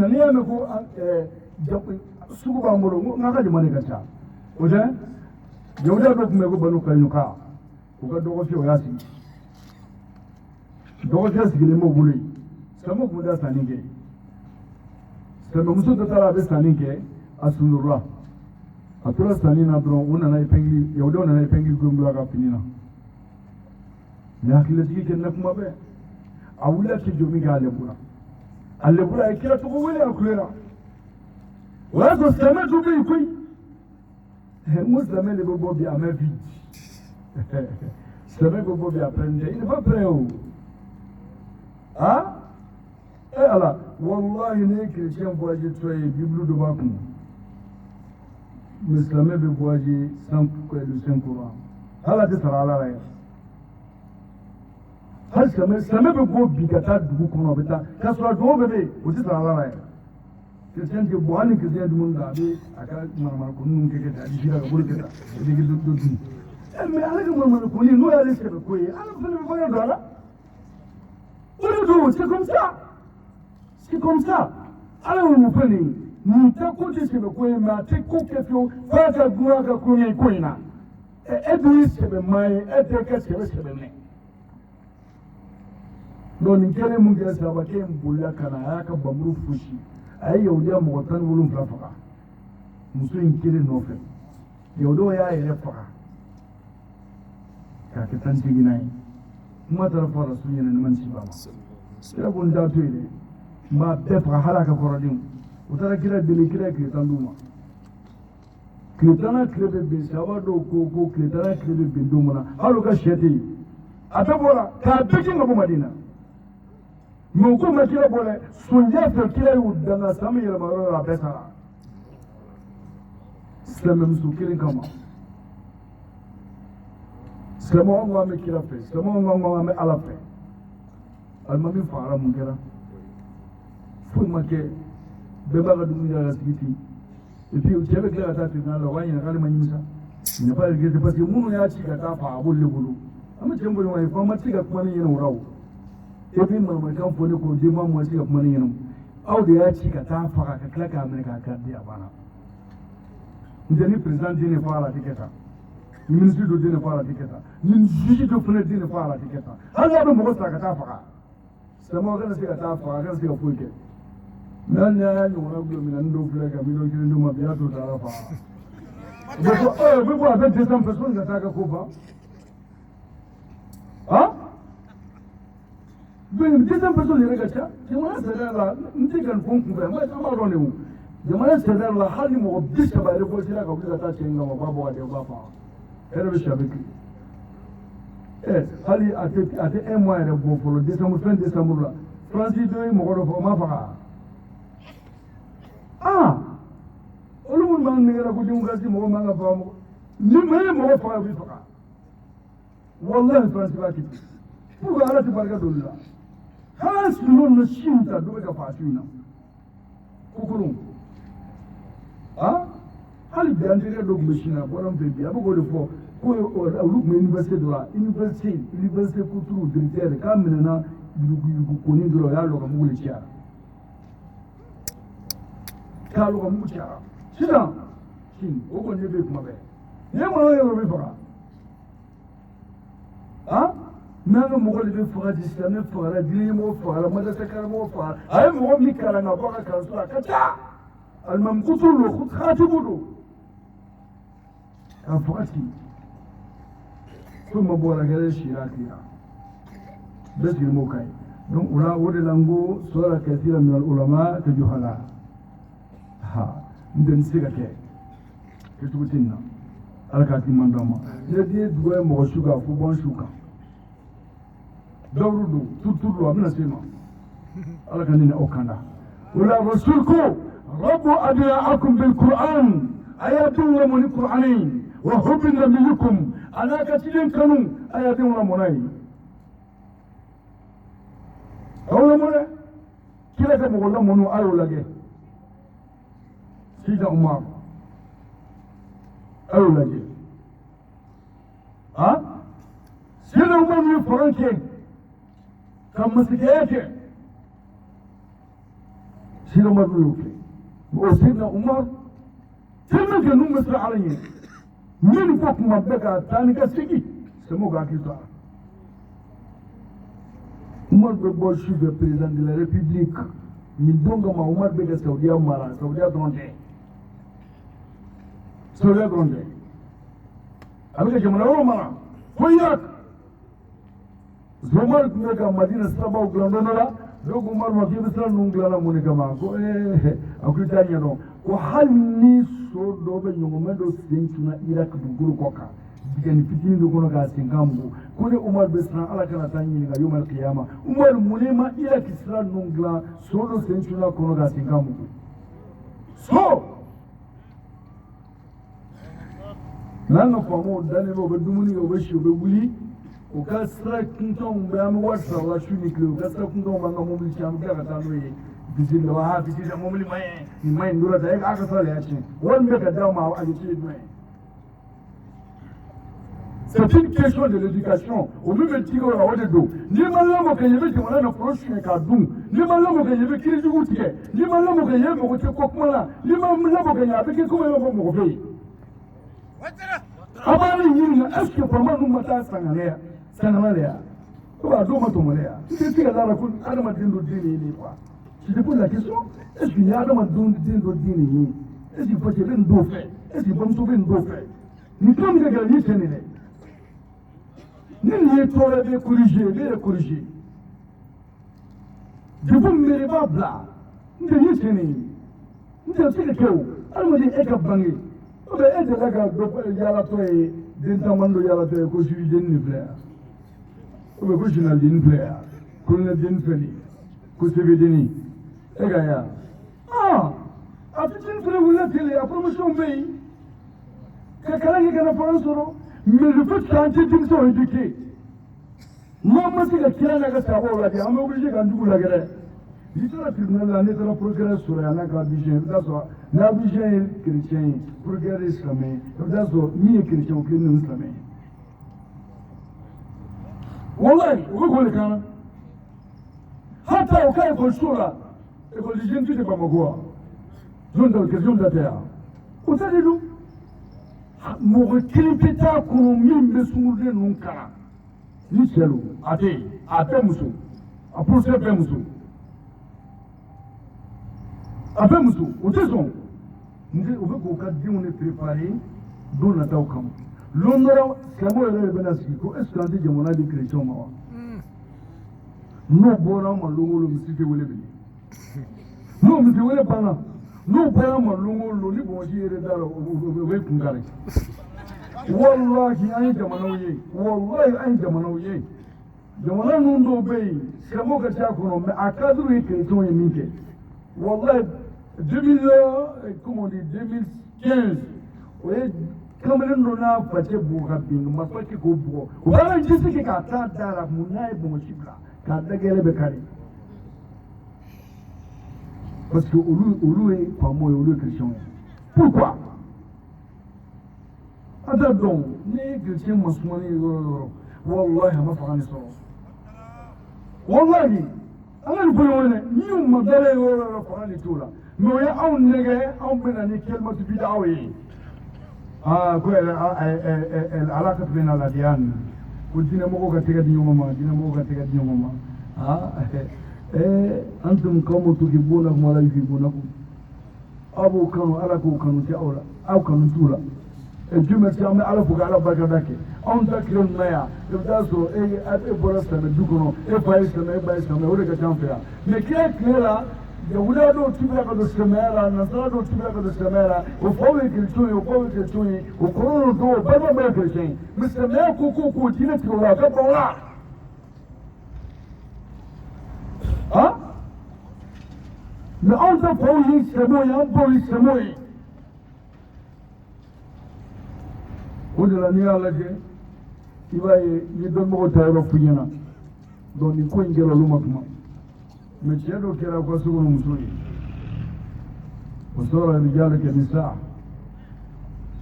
Nani ya ko suku bambolo ngaka jumani kacha oje jawda do kuma ko banu kayuka ko ga dogo fiyo yasi dogo fiyo sigile mo bulu samo kunda saninge samo muso tara be saninge asunurla atura sanina dron una na ipengi yawda na ipengi gumla ka pinina ya kilati ke na kuma be awula ke jomi ga lebura allebura kila to ko wele akulera wazo sema tu bi kui muslime le bobo bi amavi sema bobo bi aprende il va preo ah ala wallahi ne chrétien boaje toy bible do bakum muslime be boaje sans ko le saint courant hala de sarala la hal sema be go bi gata dugu kono beta kasra do be o ti sarala la chrétien de boani chrétien du monde be aka marmar ko nun ke da di jira go keta de gi do du mais ala ko marmar ko ni no ya lese be ko yi ala fa ne ba do ala c'est comme ça ala mo fani ni ta ko ti se be ko yi ma te ko ke fio fa ta gura ka ko ni ko ina e bi se be mai e te ka se be ne non kele mun ga sa ba ke mbulla kana ya ka bamru fushi ay yaudiya mo tan wulun fafaka musu in kele no fe yaudo ya yi fafaka ka ke tan tiginai kuma tar fara su yana man ci ba sai gun da to ile ma be fa halaka korodin utara kira dele kira ke tan duma kitana krebe be sawado ko kitana krebe be dumuna haluka shete atabora ka biki ngabo madina mo ko ma kira bole sunja fe kira yu dana sami yela maro la besa sema musu kirin kama sema ngwa me kira fe sema ngwa me ala fe almami fara mun kira fu ma ke be ba ga dum ya siti e puis je vais kira ta tina la wanya kala manyisa ne ba ge te pasi munu ya ci ga ta fa abulle bulu amma tembo ni wai fa ma ci ga kuma ni yana wurawo ibin marmakan fone ko je ma mu ci ga kuma ni yana auda ya ci ka ta fara ka klaka mai ka kaddi a bana ndani president ne fara tiketa ministre do ne fara tiketa nin juge do fone ne fara tiketa har ya mo sa ka ta fara samo ga sai ka ta fara ga sai ka fuke nan ya ni wona glo mi nan do fle ka mi do kirin do ma biya to ta fa be ko a 20 personnes ga ta ka ko ba ah ben deuxième personne les regarde jamana c'est là n'ti kan fon ku ba ma sama ro ne wu jamana c'est là hali mo bisa ba ko sila ka bisa ta chenga ma ba bo de ba fa ere be shabiki hali ate un mois de bon pour le décembre fin décembre là Francis do mo ko fo ma fa ah olu man ne ra ko junga si mo ma nga fa mo ni me mo fa bi fa wallahi Francis ba ki pour ala ti barka dolla has non shinta do ga fatina kukurun hali bi andere do machine bolam be bi abugo de fo ko lu me université de la université kuturu directeur ka menena yugu ko ni do ya lo ga mugule ciara ka lo ga mugule ciara sina shin o ko ne be kuma be ne mo yo be fara nanga mogol be faga disame faga dimo faga madasa karamo faga ay mo mi kala na faga kansula kata al mamqutu lo khut khatibudu ka fagati kuma bora gare shi rafiya bas mo kai don ula wode lango sura kathira min al ulama tajuhala nden siga ke tubutinna alkati mandama ne die duwe mo shuga fu bon shuka dawrudu tutulu amina sema alaka nina okanda wala rasulku rabbu adiyaakum bil qur'an ayatun wa min qur'anin wa hubbin nabiyukum alaka tilin kanu ayatun wa munai awla mona kila ka mo wala monu ayo lage sida umar ayo lage sida umar ni franke kan masu yake sino madu yoke o sidna umar tellement que nous mesra alaye min fok ma beka tanika sigi samo ga kito umar be bo le président de la république ni donga ma umar beka saudia mara saudia donde avec jamana ro mara foyak zomar kumeka madina saba uglandona dogo umar ma ke bisra nunglala munika ma ko akuta nyano ko halni so do be nyongo mendo sentuna iraq duguru koka digani fitini do kono ga singambu ko de umar bisra ala kana tanyi ga yomal qiyama umar munema iraq isra nungla so do sentuna kono ga singambu so nanga famo dane bo be dumuni go be shobe wuli o ka sra kunton be am wasa la shuni kle o ka sra kunton ba ngamo mi cham ga ta no yi bizin da ha bizin da momli mai ni mai ndura da aka sala ya ce wanda ka dawo ma a ji mai c'est une question de l'éducation o mi be tigo ra wode do ni malamo ka yebe ti wala na prochaine ka dum ni malamo ka yebe kiri jugu tike ni malamo ka yebe ko te ko kuma ni malamo ka yabe ke ko mo mo be abali yiri na est-ce que vraiment nous mata sangalea ko ba do mato molea c'est que la ko adama dindo dini ni quoi je te pose la question est-ce qu'il y a adama dindo dini est-ce qu'il faut que ben do fait est-ce qu'il faut ben do fait ni comme que gagner tenene ni ni tore be corriger je vous me pas bla ni ni tenene ni c'est que alma di e ka bangi o be e de la ga do yala to e den tamando yala to e ko juri den ni player o be ko jina den player ko na den feli ko se vedeni e ga ya a fitin fere wala tele a promotion bay ka kala ni kana faran soro mais le fait santé din so éduqué mo ma ti ga kira na ga sabo la di amma obligé ga ndugu la gere litera tribunal la ne tara progrès sur ya na ka vision da so na vision chrétien progrès islamé da so ni chrétien ko ni islamé wallahi o ko le kana hata o kai ko sura e ko lijen tu de Bamako zone de question de terre o ta de lu mo ko kilipeta ko min be sumude nun kana ni selu ate musu a pour se be musu après musu o te son ndi o be ko ka dimu ne préparer don na taw kam londoro kamo ele be na si ko est-ce que ante jamona de chrétien ma wa no bona ma longolo mi site wele be no mi se wele bana no bona ma longolo ni bo ji ere daro o be kungare wallahi ay jamana uye jamana nundo be kamo ka ta kono me akadru e chrétien e minke wallahi 2015 oye kamene nona fate buka bingu mafaki ko buko wala njisi ke ka ta dara munai bo shibla ka dagele be kare parce que olu est pas moi olu chrétien pourquoi ada donc ne chrétien masmani wallahi ma fani so wallahi ala ni boyo ne ni umma dare yo fani tula no ya aw nege aw bena ni kelmatu bid'awi ko alaka bena la dian ko dina mo ko tega di nyoma antum qawmun tuhibbuna ma la yuhibbunakum abu kanu ala ko kanu ti awla aw kanu tula e jume ti am ala fuga ala barka dake on takron maya e daso e borasta na dukono e paisa na e baisa na ore ka champion me kera يولا دو تبلغ السماء نصارى دو تبلغ السماء وفوق الكرتوني وكورونا دو بابا ما كرتين مستمع كوكو تينت ولا كبولا ما أنت فوق السماء فوق السماء ودلا نيا لجي يبقى يدون مو تايرو فينا دون يكون جلو لومكما مجيادو كلا قصور مسوي وصور رجالك النساء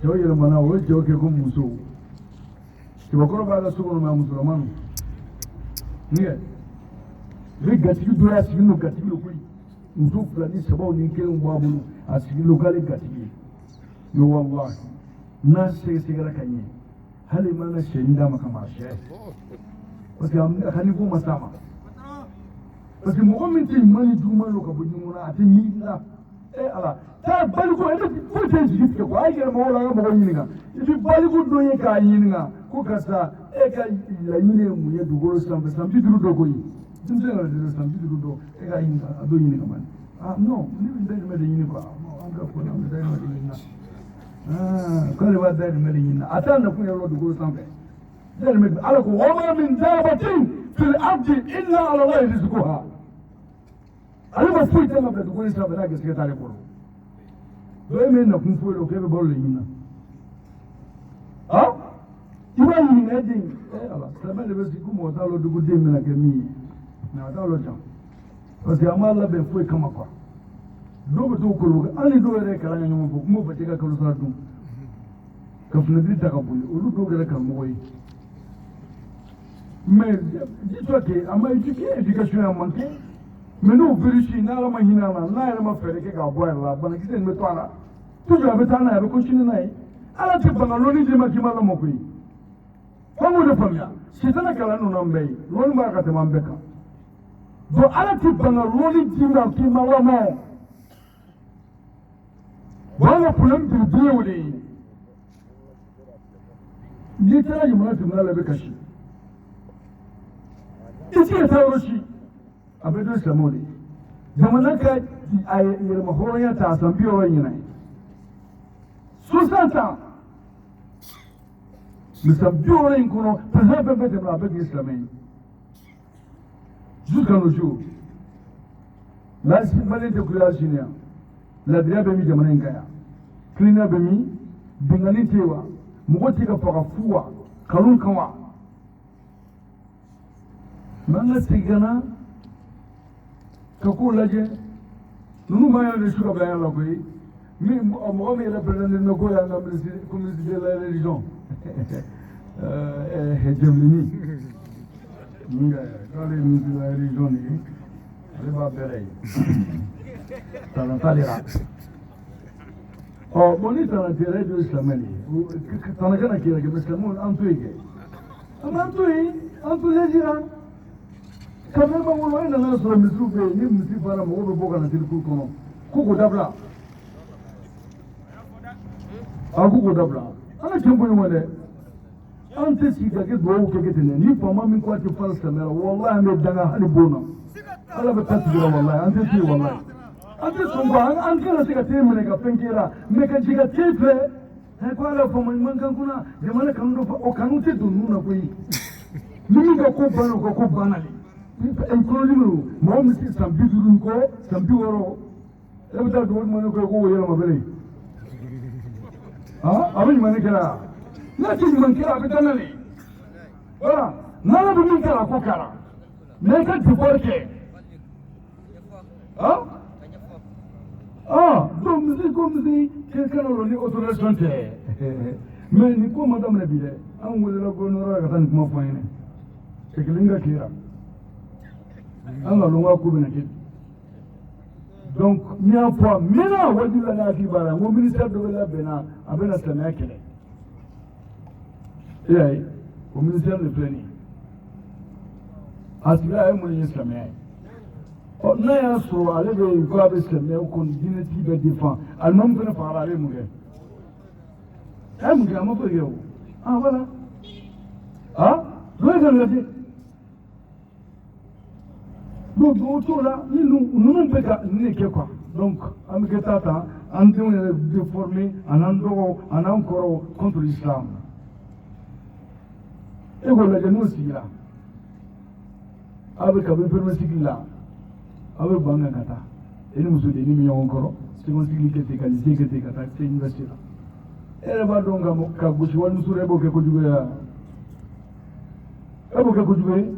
شوي لما وجهه كيكون مسو تبقى بعد سوق ما مسلمان نيه رجعت يدرس منه كتير كوي muso fila ni sabaw ni kelen b'a bolo a sigi lokale gatigi ye wallahi n'a sɛgɛsɛgɛra ka ɲɛ hali ma na sɛni d'a ma kama a sɛ parce que a ka niveau ma s'a ma parce que mɔgɔ min tɛ ɲuman ni juguman dɔn ka bɔ ɲɔgɔn na a tɛ ɲi la ala taa baliku e bɛ foyi tɛ jigi tigɛ quoi a ye yɛrɛ mɔgɔw la an ka mɔgɔw ɲininka i bɛ baliku dɔ ye k'a ɲininka ko karisa e ka laɲini ye mun ye dugukolo sanfɛ san 50 dɔ koyi denmisɛn yɛrɛ de san 50 dɔ e ka ɲininka a dɔ ɲininka man non ne bɛ dayirimɛ de ɲini quoi an ka fɔ an bɛ dayirimɛ de ɲini na k'ale b'a dayirimɛ de ɲini na a t'a nakun yɛrɛ la dugukolo sanfɛ dayirimɛ ala ko wa ma min dabatin fil ardi illa ala allahi rizquha ale ma foyi tɛ ka bila dugukolo sanfɛ n'a garisɛgɛ t'ale bolo dɔ e min nakun foyi la k'e bɛ balo de ɲini na i b'a ɲininka e den ala silamɛ de bɛ sigi ko mɔgɔ t'a lɔn duguden bɛna kɛ min ye mais a t'a lɔn jan parce que an b'a labɛn foyi kama quoi dɔw bɛ t'o kolo hali ni dɔw yɛrɛ ye kalan kɛ ɲɔgɔn fɛ kuma fɔ cɛ ka kalo sara dun ka finɛtiri ta ka boli olu dɔw kɛra karamɔgɔ ye mais dis-toi que a ma éduqué éducation a manqué mais n'o vérifie n'ala ma hinɛ a la n'a yɛrɛ ma fɛɛrɛ kɛ k'a bɔ a yɛrɛ la banakisɛ in bɛ to a la toujours a bɛ taa n'a ye a bɛ continuer n'a ye ala tɛ ban ka lɔnni d'i ma k'i ma lamɔ koyi f'an k'o de faamuya sitana kalan ninnu an bɛɛ ye lɔnni b'a ka tɛmɛ an bɛɛ kan donc ala tɛ ban ka lɔnni d'i ma k'i ma lamɔ bon an ka problème bi ye o de ye n'i taara jamana tribunal la i bɛ kasi i tɛ ka taa yɔrɔ si a bɛ don silamɛw de jamana ka a yɛlɛma hɔrɔnya ta a san 60 ɲinɛ 60 ans mais san 60 in kɔnɔ président fɛn fɛn tɛmɛna a bɛɛ tun ye silamɛ ye jusqu'à nos jours maliyɛn tɛ kuya sini yan ladiriya bɛ min jamana in kan yan kiliniya bɛ min bingani tɛ yen wa mɔgɔ tɛ ka faga fu wa kalon kan wa mais an ka segin ka na ka kow lajɛ ninnu b'an yɛrɛ de su ka bila yan la koyi mɔgɔ min yɛrɛ président bɛ ko y'an ka ministre de la religion Hejemini k'ale ministre de la religion de ye ale b'a bɛɛ la ye tana t'ale la bon ni tana tɛra e de ye silamɛ de ye tana kana k'i yɛrɛ kɛ mais silamɛw an to yen kɛ an b'an to yen an to lejira kamɛ b'an kɔnɔ e nana sɔrɔ misiriw bɛ yen ni misiri fara mɔgɔw bɛ bɔ ka na telikuru kɔnɔ ko k'o dabila ko k'o dabila an ka tiɲɛ fɔ ɲɔgɔn dɛ an tɛ sigi ka kɛ duwawu kɛ ten dɛ ni faama min ko a tɛ fara silamɛya la walahi an bɛ danga hali bon na ala bɛ taa tigi la walahi an tɛ se yen walahi an tɛ sɔn quoi an tɛna se ka te minɛ ka fɛn kɛ la mais ka jigin ka te filɛ ko ala faama ɲuman kan kunna jamana kanu dɔ fɔ o kanu tɛ don ninnu na koyi ni min ka ko banna o ka ko banna de kɔnɔdimi don mɔgɔ min si san 50 kɔ san 60 e bɛ taa duwawu ɲuman kɛ ko o yɛlɛma bɛlɛ a bɛ ɲuman kɛra n'a tɛ ɲuman kɛra a bɛ taa n'a ye voilà n'ala bɛ min kɛra ko kɛra mais i ka devoir kɛ donc misiri ko misiri kɛ kana lɔ ni autorisation tɛ mais nin ko ma daminɛ bi dɛ an welela gouverneur la ka taa nin kuma fɔ an ɲɛna cɛ kelen ka kɛra an ka lɔn ka ko bɛna kɛ donc n y'a fɔ a mɛnna wajibi la ne hakili b'a la n ko ministère dɔ bɛ labɛnna a bɛna silamɛya kɛlɛ e y'a ye o ministère de filɛ nin ye a sigila a ye mun ye silamɛya ye n'a y'a sɔrɔ ale bɛ yen ko a bɛ silamɛya kɔni diinɛtigi bɛ défend alimami fana fagara ale ye mun kɛ a ye mun kɛ a ma foyi kɛ o voilà dɔ ye ka lajɛ donc o t'o la ni ninnu bɛ ka nin de kɛ quoi donc an bɛ kɛ taa ta an denw yɛrɛ déformer a n'an dɔgɔw a n'an kɔrɔw contre l'islam e k'o lajɛ n'o sigira a bɛ kabini premier cycle la a bɛ ban ka taa e ni musodennin bɛ ɲɔgɔn kɔrɔ second cycle kɛ ten ka lycée kɛ ten ka taa se université la e yɛrɛ b'a dɔn ka gosi walimuso la e b'o kɛ kojugu ye wa e b'o kɛ kojugu ye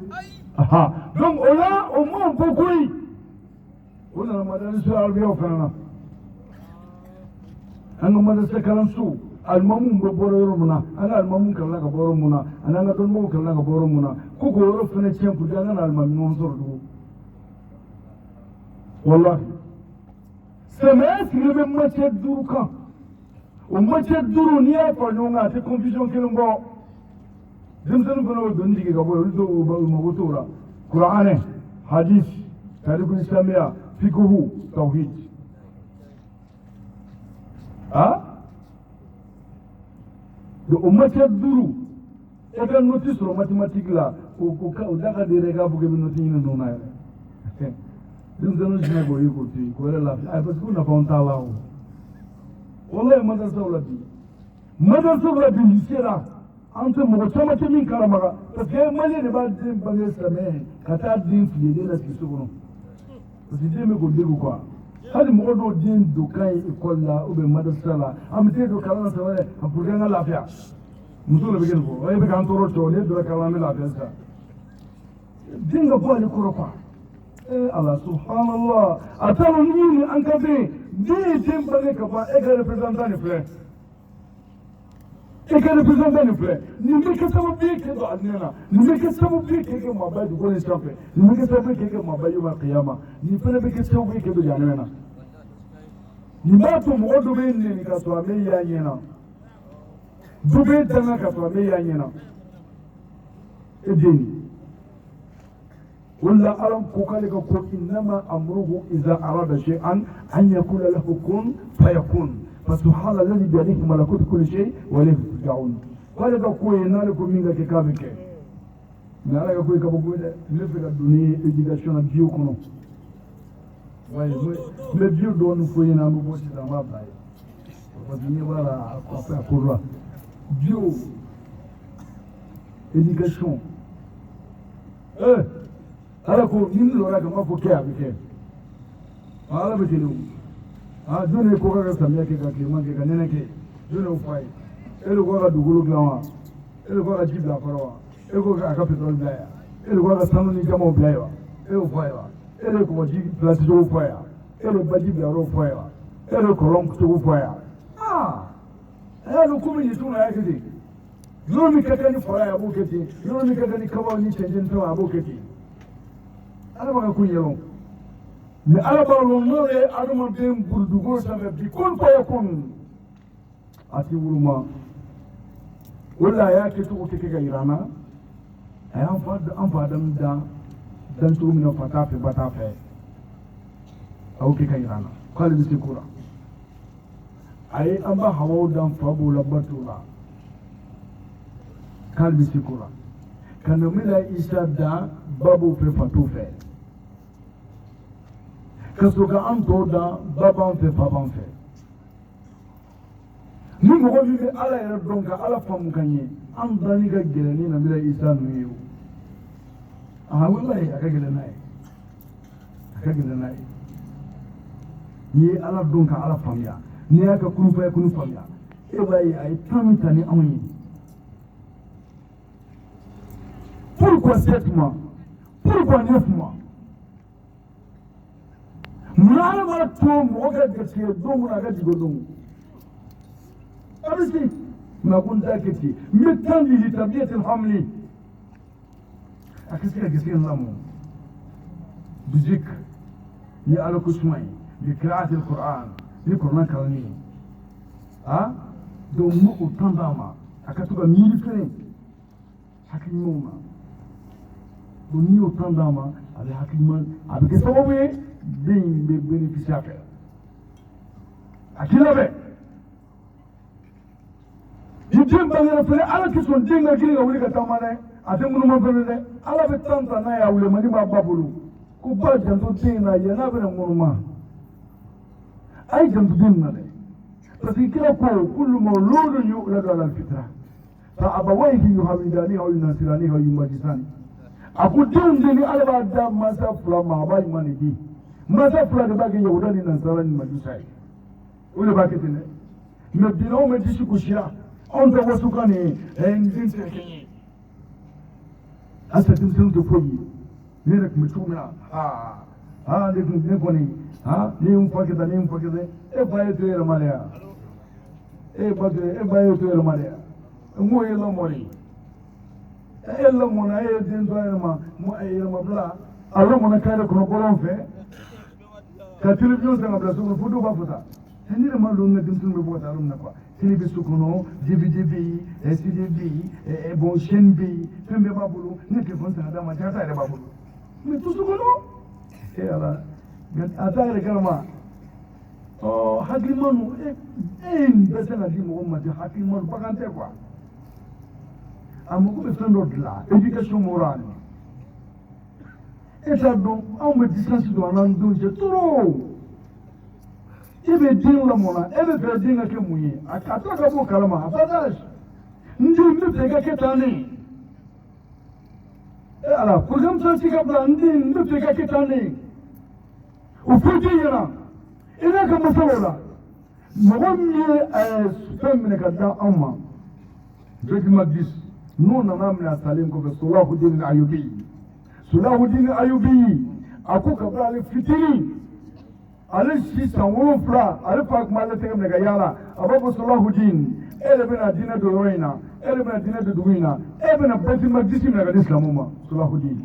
donc o la o ma bɔ koyi o nana madarasa arabiyaw fana na an ka madarasa kalanso alimamu bɛ bɔra yɔrɔ min na an ka alimamu kalanna ka bɔ yɔrɔ min na ani an ka dɔnnibagaw kalanna ka bɔ yɔrɔ min na ko k'o yɔrɔ fana tiɲɛ pour que an ka na alimami ɲɔgɔn sɔrɔ tugun wallahi sɛmɛ sigilen bɛ macɛ 5 kan o macɛ 5 n'i y'a fara ɲɔgɔn kan a tɛ confusion kelen bɔ denmisɛnnin fana bɛ dɔnni tigɛ ka bɔ olu t'o mago t'o la kuranɛ hadisi tarikul islamiya fiqhu tawhid donc o macɛ 5 e ka noti sɔrɔ mathématique la o da ka di yɛrɛ k'a fɔ k'i bɛ noti ɲini ninnu na yɛrɛ denmisɛnnin jumɛn k'o ye k'o to yen k'o yɛrɛ lafiya ayi parce que nafa t'a la o wallahi madrasaw la bi lycée la an tɛ mɔgɔ caman tɛ min kalamaga parce que maliyɛn de b'a den bange silamɛ ka taa den fili den la sigi so kɔnɔ parce que den bɛ k'o degu quoi hali mɔgɔ dɔw den don kan ye école la ou bien madrasa la an bɛ den don kalan na sɛbɛn ka pour que an ka lafiya muso de bɛ kɛ nin fɔ e bɛ k'an tɔɔrɔ cɛw ne donna kalan an bɛ lafiya sisan den ka bɔ ale kɔrɔ quoi Allah subhanallah a t'a dɔn ni an ka den ye den bange ka ban e ka représentant de filɛ nin bɛ kɛ sababu ye k'e don alijinɛ na nin bɛ kɛ sababu ye k'e kɛ maaba ye dugukolo in sanfɛ nin bɛ kɛ sababu ye k'e kɛ maaba ye yawmal qiyama nin fana bɛ kɛ sababu ye k'e don jahanama na nin b'a to mɔgɔ dɔ bɛ nɛni ka sɔrɔ a bɛ y'a ɲɛ na dɔ bɛ danga ka sɔrɔ a bɛ y'a ɲɛ na e den ولا ألم كوكالك كون إنما أمره إذا أراد شيئا أن يقول له كن فيكون فسبحان الذي بيده ملكوت كل شيء وإليه ترجعون قال كوي نالكم من كتابك نالك كوي كبوكوي نفك الدنيا إديكاسيون بيو كنو واي مي بيو دون فوي نامو بوسي دما باي فدنيا ولا أفا كورا بيو إديكاسيون ala ko ni lora ka ma fo kɛ a bɛ kɛ ala bɛ telu jɔn ye ko ka samiya kɛ ka tilema kɛ ka nɛnɛ kɛ jɔn y'o fɔ a ye e de ko ka dugukolo dilan wa e de ko ka ji bila a kɔrɔ wa e ko a ka pétrole bila yan e de ko ka sanu ni jamaw bila yan wa e y'o fɔ a ye wa e de kɔgɔji pilasi cogo fɔ a ye wa e de baji bila yɔrɔ fɔ a ye wa e de kɔlɔn cogo fɔ a ye wa a y'a dɔn ko min yitun na a y'a kɛ ten yɔrɔ min ka kɛ ni fara ye a b'o kɛ ten yɔrɔ min ka kɛ ni kabaw ni cɛncɛn ni fɛnw a b'o kɛ ten ala b'a ka ko ɲɛdɔn mais ala b'a dɔn n'o ye adamaden buru dugukolo sanfɛ bi kun fayakun a tɛ wuluma o de la a y'a kɛcogo kɛ ka yir'an na a y'an fa Adamu dan cogo min na fa t'a fɛ ba t'a fɛ a y'o kɛ ka yir'an na k'ale bɛ se ko la a ye an ba Hawaw dan fa b'o la ba t'o la k'ale bɛ se ko la ka Nabila Isa dan ba b'o fɛ fa t'o fɛ ka sɔrɔ ka an tɔw dan ba b'an fɛ fa b'an fɛ ni mɔgɔ min bɛ ala yɛrɛ dɔn ka ala faamu ka ɲɛ an danni ka gɛlɛn ni Nabila Isa ninnu ye o wallahi a ka gɛlɛn n'a ye n'i ye ala dɔn ka ala faamuya n'i y'a ka kunu faamuya e b'a ye a ye temps min ta ni anw ye pourquoi 7 mois pourquoi 9 mois mun ala ma to mɔgɔ ka garisɛgɛ don mun a ka jigin o don a bɛ se nka ko n t'a kɛ ten n bɛ temps di litabiyati hamli a ka se ka garisɛgɛ lamɔ musique ni ala ko suma ye ni qiraati Qur'an ni Qur'an kalanni donc n b'o temps d'a ma a ka to ka miiri fɛnɛ hakili ɲumanw na donc n'i y'o temps d'a ma a bɛ hakili ɲuman a bɛ kɛ sababu ye den in bɛ bénéficier a fɛ a k'i labɛn ni den bangera fɛnɛ ala tɛ sɔn den ka girin ka wuli ka taama dɛ a tɛ ŋunuma fɛnɛ dɛ ala bɛ temps ta n'a y'a wuli mandi b'a ba bolo ko ba janto den in na yɛ n'a bɛna ŋunuma a ye janto den in na dɛ parce que kira ko kullu mawludun yuladu ala al-fitra fa abawayhi yuhawidanihi aw yunasiranihi aw yumajisani a ko denw de ni ala b'a da mansa fila ma a b'a ɲuman de di mansa fila de b'a kɛ yahuda ni nasara ni majusa ye o de b'a kɛ ten dɛ mais bi anw bɛ disi gosira anw tɛ waso kan nin n den tɛ kɛ n ye halisa denmisɛnninw tɛ foyi ye ne yɛrɛ tun bɛ cogo min na ne kɔni ne ye n fa kɛ tan e fa ye to yɛlɛma de ya e ba ye to yɛlɛma de ya n k'o ye lamɔ de e lamɔna e ye den to yɛlɛma bila a lamɔna kare kɔnɔ bɔlɔn fɛ ka télévision sanga bila sokɔnɔ fo dɔw b'a fɔ ta ne de ma dɔn n ka denmisɛnninw bɛ bɔ ka taa yɔrɔ min na quoi télé bɛ so kɔnɔ DVD bɛ yen CD bɛ yen bon chaîne bɛ yen fɛn bɛɛ b'a bolo ne téléphone san ka d'a ma Jakarta yɛrɛ b'a bolo mais to so kɔnɔ ala a t'a yɛrɛ kalama hakilimanu bɛ se ka di mɔgɔ ma ten hakilimanu bagan tɛ quoi a mago bɛ fɛn dɔ dilan éducation morale e t'a dɔn anw bɛ distance don an n'an denw cɛ trop e bɛ den lamɔ la e bɛ fɛ den ka kɛ mun ye a tila ka bɔ kalama a partage n den n bɛ fɛ i ka kɛ tan ne ala programme scientifique ka bila n den n bɛ fɛ i ka kɛ tan ne o fɔ den ɲɛna i n'a ka masaw la mɔgɔ min ye fɛn minɛ ka da anw ma Baitul Maqdis n'o nana minɛ a salen kɔfɛ Salahuddin Ayyubi Salahuddin Ayyubi a ko ka bɔ ale fitinin ale si san 7 ale fa kuma ale tɛgɛ minɛ ka yaala a b'a fɔ Salahuddin e de bɛna diinɛ don yɔrɔ in na e de bɛna diinɛ don dugu in na e bɛna Baitul Maqdis minɛ ka di silamɛw ma Salahuddin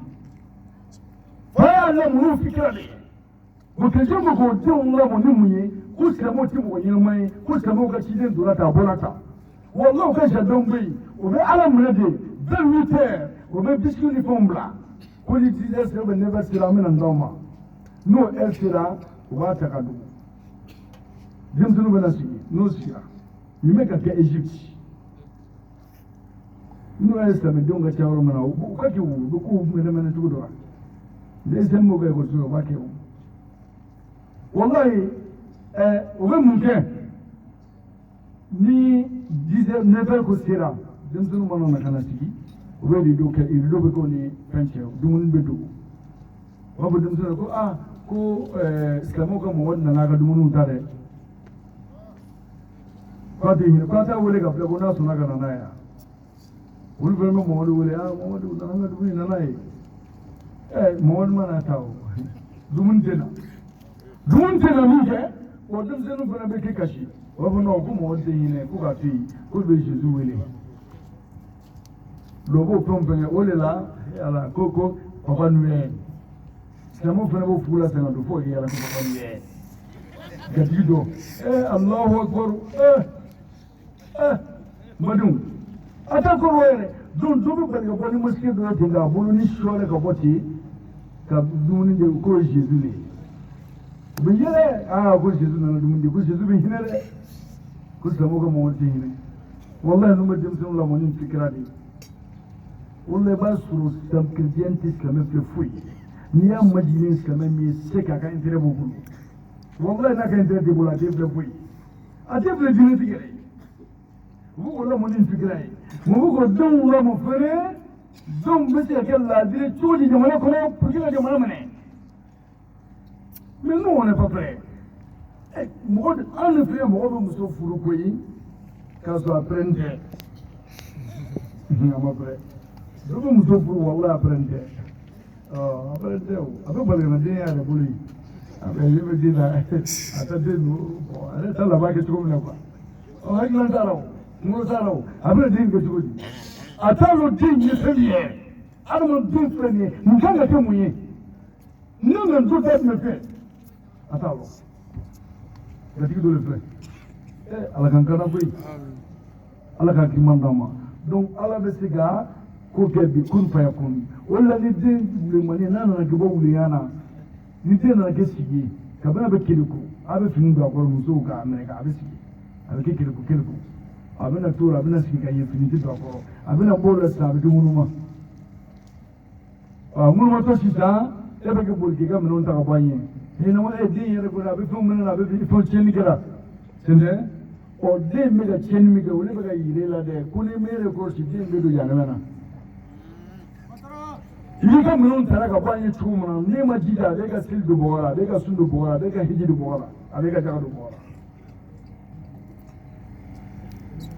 fa y'a lamunu fikira de ye bon question bɛ k'o denw lamɔ ni mun ye ko silamɛw tɛ mɔgɔ ɲɛnama ye ko silamɛw ka ciden donna ta a bɔra ta walahi u ka jardinw bɛ yen o bɛ ala minɛ de 28 heures o bɛ biscuit ni fɛnw bila ko ni 10 heures sera 9 heures sera an bɛna d'aw ma n'o heure sera u b'a ta ka dogo denmisɛnninw bɛna sigi n'o sigira nin bɛ ka kɛ Egypte n'o ye silamɛdenw ka ca yɔrɔ min na u ka kɛ o u bɛ k'u mɛnɛmɛnɛ cogo dɔ la denmisɛnnin b'o kɛ ekɔliso la u b'a kɛ o wallahi o bɛ mun kɛ ni 10 heures 9 heures ko sera denmisɛnninw mana na ka na sigi u bɛ rideau kɛ rideau bɛ k'o ni fɛn cɛ dumuni bɛ dogo u b'a fɔ denmisɛnninw ko ko silamɛw ka mɔgɔ nana a ka dumuniw ta dɛ k'a tɛ hinɛ k'a t'a wele ka filɛ ko n'a sɔnna ka na n'a ye olu fana bɛ Mamadu wele Mamadu nana an ka dumuni nana ye Mamadu mana ta o dumuni tɛ na dumuni tɛ na min kɛ o denmisɛnninw fana bɛ kɛ kasi o b'a fɔ non ko Mamadu tɛ hinɛ ko k'a to yen k'olu bɛ Jésus wele lɔbɔw fɛn fɛn kɛ o de la ala ko Papa Noël silamɛw fana b'o fugu la sanga don fo ka yala ko Papa Noël gatigi dɔ Allahu Akbar madenw a t'a kɔrɔ yɛrɛ donc dɔ bɛ bali ka bɔ ni mosquée dɔ ye ten k'a bolo ni sɔɔlɛ ka bɔ ten ka dumuni de ko ye Jésus de ye u bɛ yɛlɛ ko Jésus nana dumuni di ko Jésus bɛ hinɛ dɛ ko silamɛw ka mɔgɔ tɛ hinɛ wallahi ninnu bɛ denmisɛnninw lamɔ ni fikira de ye wallahi i b'a sɔrɔ chrétien tɛ silamɛ filɛ foyi n'i y'a majigin ni silamɛ min ye se k'a ka intérêt b'o bolo wallahi n'a ka intérêt tɛ bolo a tɛ filɛ foyi a tɛ filɛ diinɛtigi yɛrɛ ye u bɛ k'o lamɔ ni fikira ye mu bɛ k'o denw lamɔ fɛnɛ denw bɛ se ka kɛ laadiri cogo di jamana kɔnɔ pour que ka jamana minɛ mais nous on n'est pas prêt mɔgɔ an de filɛ mɔgɔ bɛ muso furu koyi k'a sɔrɔ après n tɛ a ma prêt dɔ bɛ muso furu wallahi après n tɛ après n tɛ o a bɛ bali ka na den yɛrɛ bolo yen a bɛ ne bɛ den na a tɛ den don ale t'a laban kɛ cogo min na quoi hakilina t'a la o kunkolo t'a la o a bɛna den kɛ cogo di a t'a dɔn den ye fɛn min ye adamaden filɛ nin ye nin kan ka kɛ mun ye ne na n to ta tun bɛ fɛ a t'a dɔn gatigi dɔ de filɛ ala k'an kana koyi ala k'a kiman d'an ma donc ala bɛ se ka ko kɛ bi kun fayakun o de la ni den wulemani n'a nana kɛ bɔ wulenya na ni den nana kɛ sigi ye kabini a bɛ keleku a bɛ fini don a kɔrɔ musow k'a minɛ a bɛ sigi a bɛ kɛ keleku a bɛna to la a bɛna sigi ka yen fini tɛ don a kɔrɔ a bɛna bɔ o la sisan a bɛ di ŋunuma ŋunumatɔ sisan e bɛ kɛ boli k'i ka minɛnw ta ka bɔ an ye hinɛma den yɛrɛ kɔni a bɛ fɛnw minɛ na a bɛ fɛnw tiɲɛni kɛra c'est vrai den bɛ ka tiɲɛni min kɛ o de bɛ ka yir'e la dɛ ko ni m'e kɔlɔsi den bɛ don yanɛmɛ na i b'i ka minɛnw tara ka bɔ an ye cogo min na n'e ma jija a b'e ka seli don bɔgɔ la a b'e ka sun don bɔgɔ la a b'e ka hiji don bɔgɔ la a b'e ka jaga don bɔgɔ la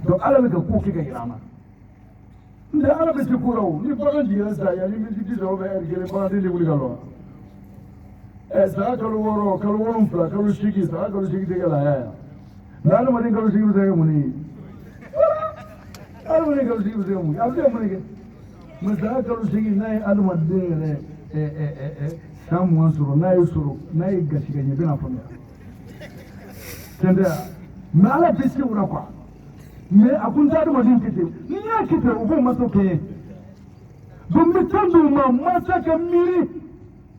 donc ala bɛ ka ko kɛ ka yir'an na n tɛ ala bɛ se ko la o ni bagan jiginna sisan yanni miniti 10 ou 1 kelen baganden tɛ wuli ka lɔ saga kalo 6 kalo 7 kalo 8 saga kalo 8 tɛ kɛ laaya yan nka adamaden kalo 8 bɛ se ka kɛ mun ye adamaden kalo 8 bɛ se ka mun kɛ a bɛ se ka mun kɛ mais saga kalo 8 n'a ye adamaden yɛrɛ samu suru na yi suru na yi gashi ganye bina famiya tenda me ala bisi wura kwa me akun ta duma din kite ni ya kite ubu maso ke don mi tandu ma masa ka miri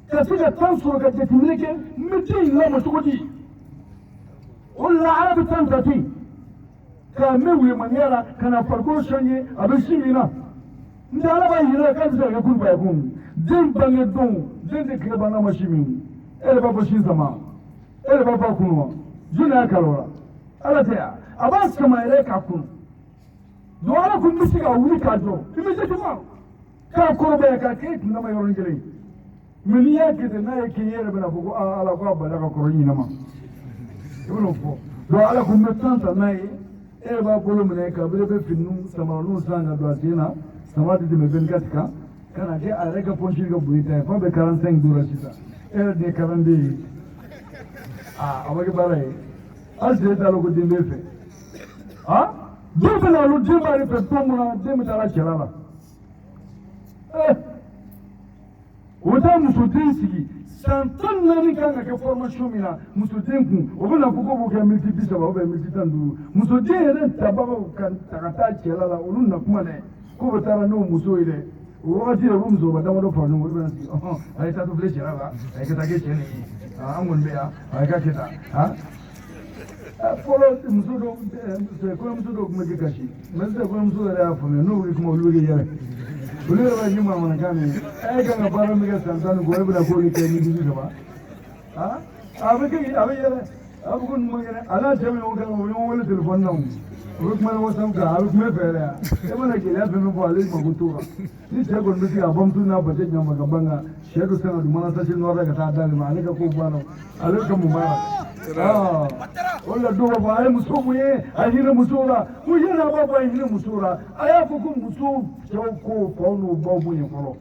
ka siga tan suru ka jeti milike mi tin la mo sugodi wala ala bi tan tati ka me wi maniera kana farko shanye abin shimina nda ala ba yira ka zai kun ba kun din bange don din de ke bana mashimi ele ba bashin sama ele ba ba kunwa juna kalora ala ta abas kama ele ka kun do ala kun mi siga wuri ka do mi je tuma ka ko ba ka ke tun ma yoron gele min ya ke da na yake yere bana ko ala ko ba da ka ko yin ma yono fo do ala kun mi tanta nai ele ba bolo mun ka bele be finnu sama no sanga do atina sama di me ben gatka kana ke a rega ponchi ga buita fa be 45 dura sita ele de 42 awage bare alde da logo dimbe fe dimbe na lo dimba ri pe pomuna dimbe dala chelala wota musudin sigi santan nani kanga ke formation mina musudin ku obuna kuko bo ke multipisa ba be multitandu musudin ren tababa kan takata chelala ulun na kuma ne ko batara no muso ile wakati ya rumzo ba dama do fanu mo bana si ai ta to fleche la ai ka take chene angon be ya ai ka kita polo muso do se ko muso do kuma ke kashi men se ko muso da ya fami no wi kuma uluge yare uluge ba ni ma mana kane ai ga na bara mi ga santanu go bana ko ni ke ni di ba abe ke abe yare abu kun mo gene ala jami o ga mo wala telefon nan rukman wasan ka rukme fere ya mana ke ya feme bo ale magutura ni je gon bi ga bam tuna ba je nyama ga banga shedu sana du mana tashi no daga ta dal ma ale ka ko bano ale ka mu mara wala do ba ai muso mu ye ai hina musura mu ye na ba ba hina musura aya ko kun muso ko ko no ba mu ye ko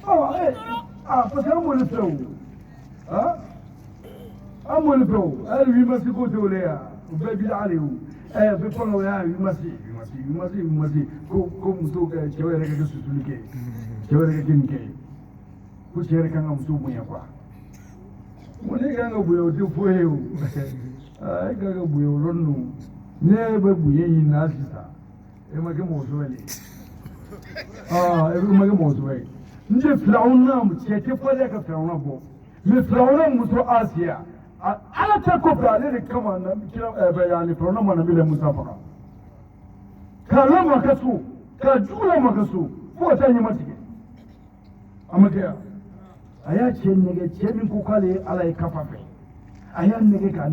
pa sa mo le feu mo le feu ai wi ma si ko te ole ya baby aliu be kono ya yumasi ko muso ka chewere ka susuluke chewere ka kinke ku chere ka muso munya kwa mone ga nga buyo ti foheu ai ga buyo lonnu ne be buye yin na sisa e ma ke mo so ele e ma ke mo so ele nje flauna mu chete fole ka flauna bo me flauna muso asia ala ta ko ne kama na kira bayani fara mana bile musafara kala makasu ka jula makasu ko ta yi matike amma ke aya ce ne ce min ko kale ala ya kafafe aya ne ka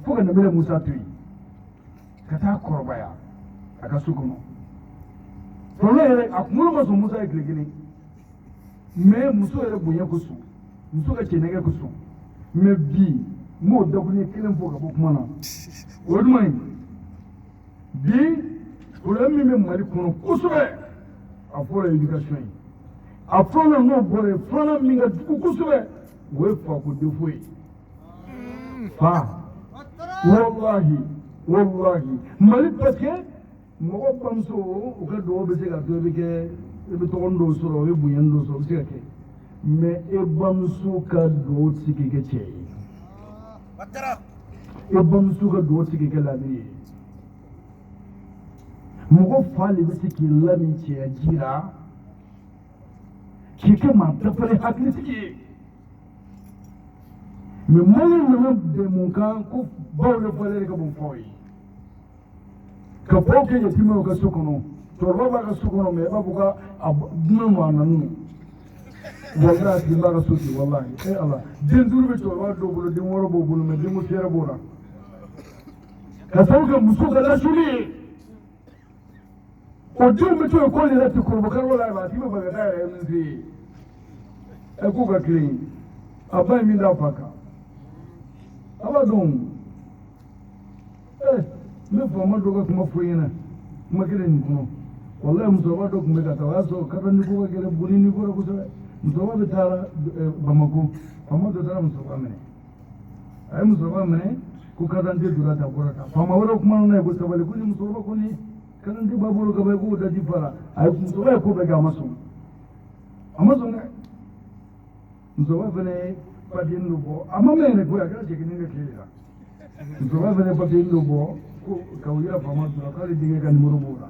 ko ga bile musa tuyi ka ta korbaya aka su kuma to ne akmuru masu musa gilgini me muso ya bunye kusu muso ka ce ne ga kusu me bi mo dabuni kilen fo ga kuma na wodumai bi problème me mari kono kusube afora education afona no bore fona minga kusube we fa ko defoi wallahi mari paske mo pamso o ga do be se ga do be ke be to ndo so we buyendo so se ke me e bamso ka do tsiki ke che ibam suka do tike ke labi mugo fali bi tike lami ce jira kike ma ta fare hakli tike me molin na de mun kan ko bawle fale ka bun foyi ka poke ya timo ka sukono to roba ka sukono me babu ka abduna ma nanu wallahi din ba ka suki wallahi Allah din durbe to wa do bulu din woro bo bulu me din mu fere bora ka sauka musu ga lashuri o din mu to ko ne da ti kurbu kar wallahi ba ti ba ga da ya mun fi ko ga clean abai min da faka aba don me fa ma do ga kuma foyina kuma gidan kuno wallahi musu ba do kuma ga tawaso kadan ni ko ga gele buni ni ko ko so musoba bitara bamako famoto tara musoba mene ay musoba mene ku kadante durata korata fama wala kuma na ko sabale kuni musoba kuni kadante baburu ka bai ko da difara ay musoba ko be ga maso amazo ne musoba fana papiye dɔ bɔ a ma mɛn yɛrɛ ko a kɛra cɛkini ka tile la musoba fana papiye dɔ bɔ ko ka u yɛrɛ faama dɔrɔn k'ale denkɛ ka nimoro b'o la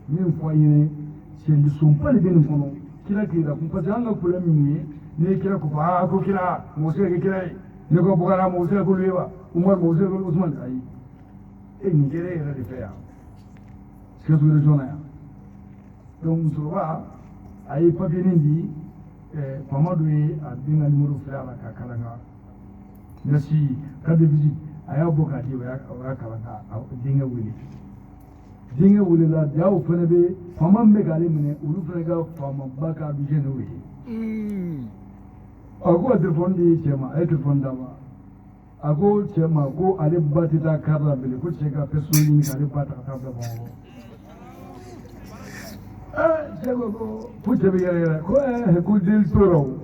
min fɔ an ɲɛnɛ cɛlisunba de bɛ nin kɔnɔ kira kira kun parce que an ka problème min ye n'i ye kira ko fɔ ko kira mɔgɔ se ka kɛ kira ye ne ko Bukara mɔgɔ se ka k'olu ye wa Umar mɔgɔ se ka k'olu Usman ayi nin kɛra e yɛrɛ de fɛ yan Sikaso région na yan donc musokɔrɔba a ye papiye nin di faama dɔ ye a den ka nimoro filɛ a la k'a kalan ka merci carte de visite a y'a bɔ k'a di o y'a kalan ka denkɛ wele denkɛ welela jaw fana bɛ faama min bɛ k'ale minɛ olu fana ka faamaba ka budget n'o ye a ko ka telefɔni di cɛ ma a ye telefɔni d'a ma a ko cɛ ma ko ale ba tɛ taa kari la bilen ko cɛ ka personne ɲini k'ale ba ta ka taa bila Bamakɔ cɛ ko cɛ bɛ yɛrɛ yɛrɛ ko den tora o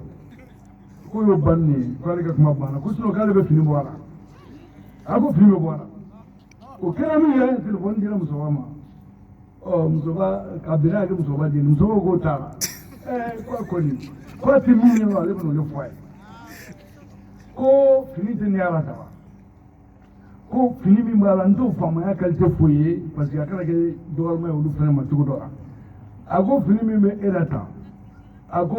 ko y'o banni ye ko ale ka kuma banna ko sinon k'ale bɛ fini bɔ a la a ko fini bɛ bɔ a la o kɛra min ye telefɔni dira musokɔrɔba ma musokɔrɔba ka bɛnna ale musokɔrɔba den musokɔrɔba k'o t'a la ko a kɔni ko a tɛ min ye ale bɛ n'o de fɔ a ye ko fini tɛ nin y'a la ta wa ko fini min b'a la n t'o faamaya qualité foyi ye parce que a kana kɛ dɔgɔyalima ye olu fana ma cogo dɔ la a ko fini min bɛ e la tan a ko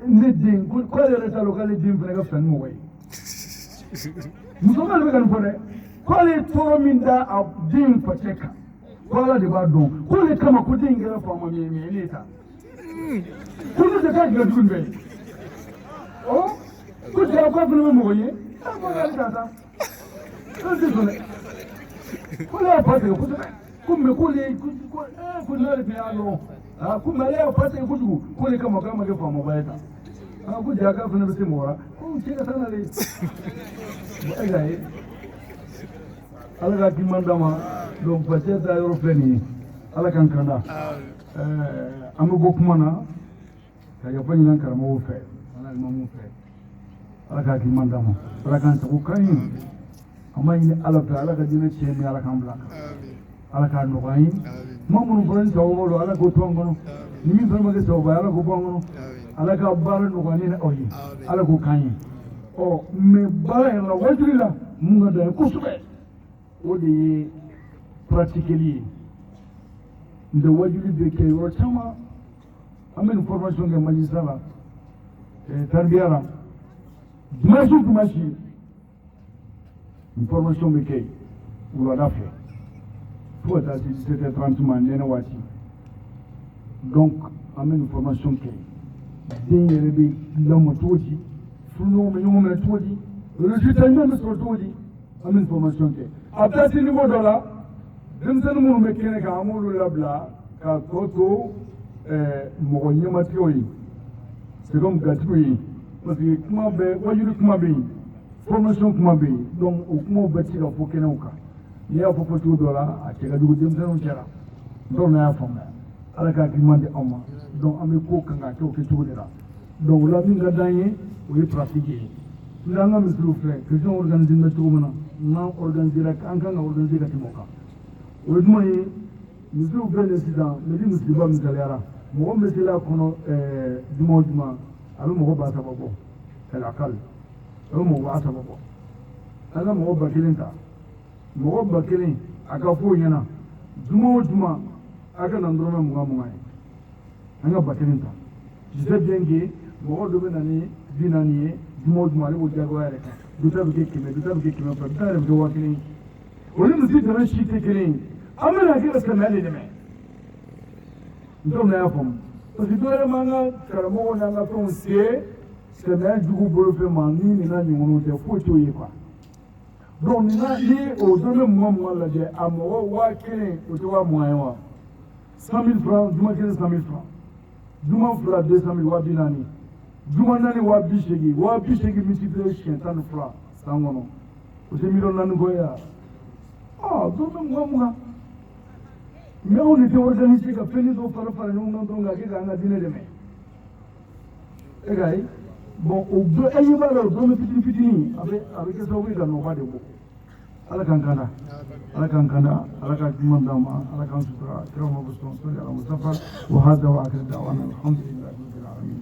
ne den ko ale yɛrɛ t'a dɔn k'ale den fana ka fisa ni mɔgɔ ye musokɔrɔba de bɛ ka nin fɔ dɛ ko ale ye tɔɔrɔ min da a den facɛ kan ko ala de b'a dɔn ko ne kama ko den in kɛra faama min ye mais ele ta ko ne tɛ k'a jigin dugu in bɛɛ ye ko cɛ ko a fana bɛ mɔgɔ ye a ko k'ale t'a ta ko tɛ sɔn dɛ ko ale y'a fa tigɛ kosɛbɛ ko mais ko ale ko n'ale fɛ y'a dɔn ko mais ale y'a fa tigɛ kojugu ko ne kama k'a ma kɛ faamaba ye tan ko jaa k'a fana bɛ se mɔgɔ la ko cɛ ka taa n'ale ye e ka ye ala ka kiman d'a ma donc facɛ ta yɔrɔ filɛ nin ye ala k'an kanda an bɛ bɔ kuma na ka yafa ɲini karamɔgɔw fɛ ala imamuw fɛ ala k'a kiman d'a ma ala k'an sago kan ye an b'a ɲini ala fɛ ala ka diinɛ tiɲɛ min ala k'an bila kan ala k'a nɔgɔya an ye kuma minnu fɔra ni sababu don ala k'o to an kɔnɔ ni min fana ma kɛ sababu ye ala k'o bɔ an kɔnɔ ala ka baara nɔgɔya ne ni aw ye ala k'o k'an ye mais baara yɛrɛ la wajuli la mun ka d'an ye kosɛbɛ o de ye pratiqueli ye n tɛ wajuli bɛ kɛ yɔrɔ caman an bɛ nin formation kɛ magistrat la taribiya la dimanche o dimanche nin formation bɛ kɛ wulada fɛ fo ka taa se 17h30 ma nɛnɛ waati donc an bɛ nin formation kɛ den yɛrɛ bɛ lamɔ cogo di furuɲɔgɔn bɛ ɲɔgɔn minɛ cogo di résultat ɲuman bɛ sɔrɔ cogo di an bɛ nin formation kɛ a bɛ taa se niveau dɔ la denmisɛnnin minnu bɛ kɛnɛ kan an b'olu labila ka tɔ to mɔgɔ ɲɛmatigɛw ye c'est comme gatigiw ye parce que kuma bɛ wajuli kuma bɛ yen formation kuma bɛ yen donc o kumaw bɛ se ka fɔ kɛnɛw kan n'i y'a fɔ cogo dɔ la a cɛ ka jugu denmisɛnninw cɛla n t'a dɔn n'a y'a faamuya ala k'a hakilima di aw ma donc an bɛ ko kan k'a kɛ o kɛcogo de la donc o la min ka d'an ye o ye pratique ye n'an ka misiriw filɛ question organiser bɛ cogo min na n'an organiser an kan ka organiser ka tɛmɛ o kan o ye jumɛn ye misiriw bɛɛ de sisan misi misiriba misaliyara mɔgɔ min bɛ se a kɔnɔ juma o juma a bɛ mɔgɔ 3000 bɔ ɛlakali a bɛ mɔgɔ 3000 bɔ an ka mɔgɔ 1000 ta mɔgɔ 1000 a ka fɔ o ɲɛna juma o juma a ka na dɔrɔmɛ 20 ye an ka 1000 ta je sais bien que mɔgɔ dɔ bɛ na ni 40 ye juma o juma ale b'o jagoya yɛrɛ kan dɔ ta bɛ kɛ 100 dɔ ta bɛ kɛ 200 dɔ ta yɛrɛ bɛ kɛ 1000 o ni misi dɛmɛ si tɛ kelen ye an bɛna kɛ ka silamɛya de dɛmɛ n t'o na y'a faamu parce que dɔ yɛrɛ m'an ka karamɔgɔw n'an ka fɛnw se silamɛya jugu bolofɛn ma ni nin n'a ɲɔgɔnnaw tɛ foyi t'o ye quoi donc ni o dɔrɔmɛ 20 lajɛ a mɔgɔ 1000 o tɛ 20 ye wa 100 000 francs juma kelen 100 000 francs juma fila 200 000 4000 juma naani 80,000 80,000 multiplié siɲɛ 12 san kɔnɔ o tɛ 4 ko ye wa dɔrɔmɛ 20 mais anw de tɛ organiser ka fɛn dɔw fara fara ɲɔgɔn kan dɔrɔn k'a kɛ k'an ka diinɛ dɛmɛ e ka ye bon o bɛɛ e ɲɛ b'a la o dɔrɔmɛ fitini fitini a bɛ kɛ sababu ye ka nɔgɔya de bɔ ala k'an kanda ala k'an kanda ala ka ɲuman d'an ma ala k'an sutura kira ma bɛ sɔn sɔli ala musafa wa hada wa akhiru da'wana alhamdulillahi rabbil alamin